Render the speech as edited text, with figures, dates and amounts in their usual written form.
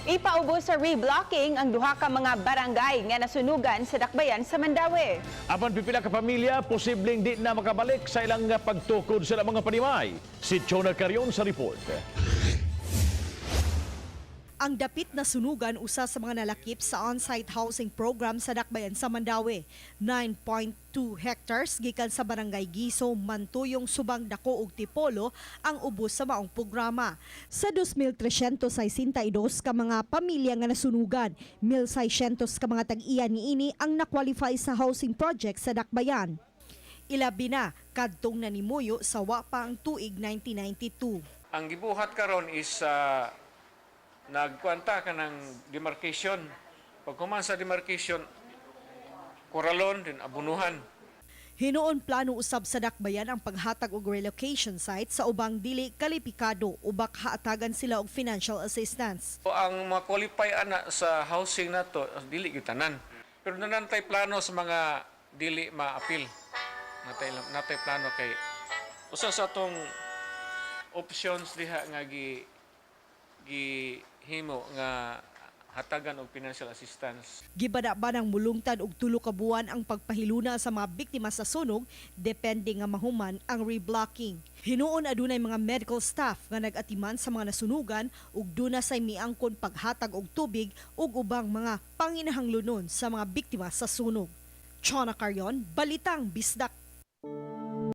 Ipaubos sa reblocking ang duha ka mga barangay nga nasunugan sa Dakbayan sa Mandawi. Apan pipila ka pamilya, posibleng di na makabalik sa ilang pagtukod sa mga panimay. Si Chona Carion sa report. Ang dapit na sunugan usa sa mga nalakip sa on-site housing program sa Dakbayan sa Mandawi. 9.2 hectares gikan sa barangay Giso, Mantuyong, Subang, Dako ug Tipolo ang ubos sa maong programa. Sa 2,362 ka mga pamilya nga nasunugan, 1,600 ka mga tag-iya niini ang nakwalify sa housing project sa Dakbayan. Ilabi na kadtong nanimuyo sa wa pa ang tuig 1992. Ang gibuhat karon is nagkwanta ka ng demarcation. Pag kuman sa demarcation, koralon din abunuhan. Hinuon plano usab sa Dakbayan ang paghatag og relocation site sa ubang dili kalipikado ubak haatagan sila og financial assistance. So, ang mga qualify ana sa housing nato dili gyud tanan. Pero nanantay plano sa mga dili ma-appeal. Natay plano kay usa sa atong options diha nga gihimo nga hatagan og financial assistance. Gibada ba ng mulungtad og 3 ka buwan ang pagpahiluna sa mga biktima sa sunog depende nga mahuman ang reblocking. Hinuon adunay mga medical staff nga nag-atiman sa mga nasunugan ug duna say miangkon paghatag og tubig ug ubang mga panginahanglunon sa mga biktima sa sunog. Chona Carion, Balitang Bisdak.